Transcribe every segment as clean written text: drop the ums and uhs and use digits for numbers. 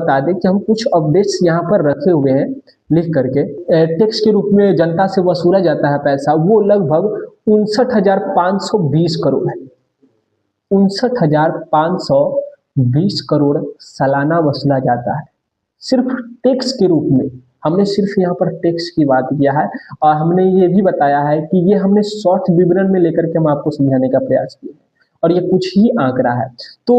बता दें कि हम कुछ अपडेट्स यहाँ पर रखे हुए हैं लिख करके। टैक्स के रूप में जनता से वसूला जाता है पैसा, वो लगभग 59,520 करोड़ है। 59,520 करोड़ सालाना वसूला जाता है सिर्फ टैक्स के रूप में। हमने सिर्फ यहाँ पर टैक्स की बात किया है और हमने ये भी बताया है कि ये हमने शॉर्ट विवरण में लेकर के हम आपको समझाने का प्रयास किया और ये कुछ ही आंकड़ा है। तो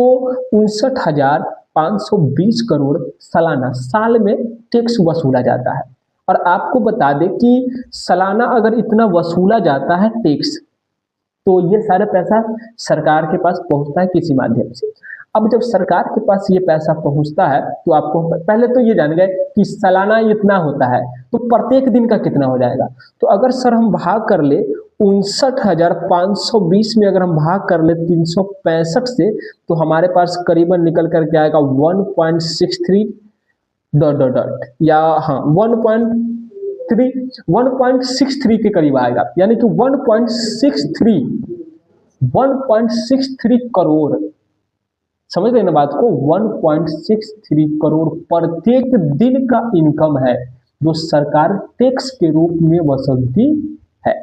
59,520 करोड़ सालाना साल में टैक्स वसूला जाता है। और आपको बता दें कि सालाना अगर इतना वसूला जाता है टैक्स, तो ये सारा पैसा सरकार के पास पहुंचता है किसी माध्यम से। अब जब सरकार के पास ये पैसा पहुंचता है तो आपको पहले तो ये जान गए कि सालाना इतना होता है, तो प्रत्येक दिन का कितना हो जाएगा। तो अगर सर हम भाग कर ले 59,520 में अगर हम भाग कर ले 365 से, तो हमारे पास करीबन निकल करके आएगा 1.63 डॉट डॉट डॉट या हाँ 1.63 के करीब आएगा, यानी कि 1.63 करोड़। समझ रहे ना बात को, 1.63 करोड़ प्रत्येक दिन का इनकम है जो सरकार टैक्स के रूप में वसूलती है।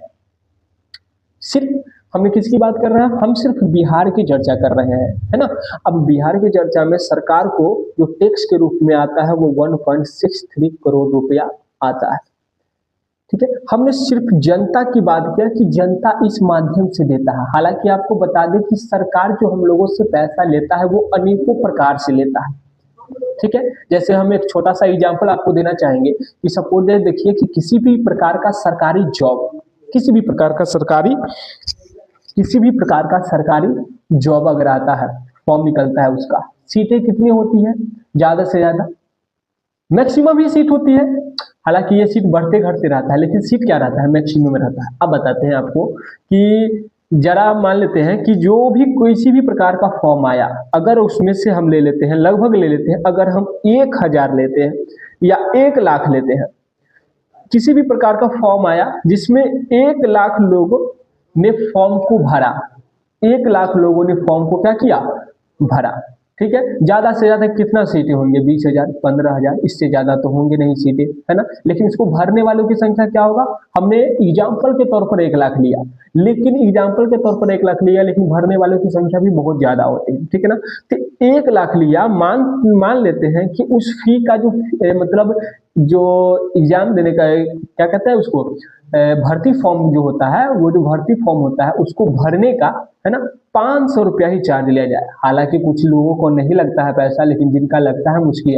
सिर्फ हमें किसकी बात कर रहे हैं, हम सिर्फ बिहार की चर्चा कर रहे हैं, है ना। अब बिहार की चर्चा में सरकार को जो टैक्स के रूप में आता है वो 1.63 करोड़ रुपया आता है, ठीक है। हमने सिर्फ जनता की बात किया कि जनता इस माध्यम से देता है। हालांकि आपको बता दें कि सरकार जो हम लोगों से पैसा लेता है वो अनेकों प्रकार से लेता है, ठीक है। जैसे हम एक छोटा सा एग्जांपल आपको देना चाहेंगे कि सपोज देखिए कि किसी भी प्रकार का सरकारी जॉब, किसी भी प्रकार का सरकारी जॉब अगर आता है, फॉर्म निकलता है, उसका सीटें कितनी होती है, ज्यादा से ज्यादा मैक्सिमम ही सीट होती है। हालांकि ये सीट बढ़ते घटते रहता है, लेकिन सीट क्या रहता है, मैक्सिमम में रहता है। अब बताते हैं आपको कि जरा मान लेते हैं कि जो भी किसी भी प्रकार का फॉर्म आया, अगर उसमें से हम ले लेते हैं, लगभग ले लेते हैं, अगर हम 1,000 लेते हैं या 1,00,000 लेते हैं, किसी भी प्रकार का फॉर्म आया जिसमें 1,00,000 लोगों ने फॉर्म को भरा, 1,00,000 लोगों ने फॉर्म को क्या किया, भरा, ठीक है। ज्यादा से ज्यादा कितना सीटें होंगे, 20,000, 15,000, इससे ज्यादा तो होंगे नहीं सीटें, है ना। लेकिन इसको भरने वालों की संख्या क्या होगा, हमने एग्जाम्पल के तौर पर 1,00,000 लिया, लेकिन भरने वालों की संख्या भी बहुत ज्यादा होती है, ठीक है ना। तो 1,00,000 लिया, मान लेते हैं कि उस फी का जो मतलब जो एग्जाम देने का क्या कहते हैं उसको, भर्ती फॉर्म जो होता है, वो जो भर्ती फॉर्म होता है उसको भरने का, है ना, 500 रुपया ही चार्ज लिया जाए। हालांकि कुछ लोगों को नहीं लगता है पैसा, लेकिन जिनका लगता है उसकी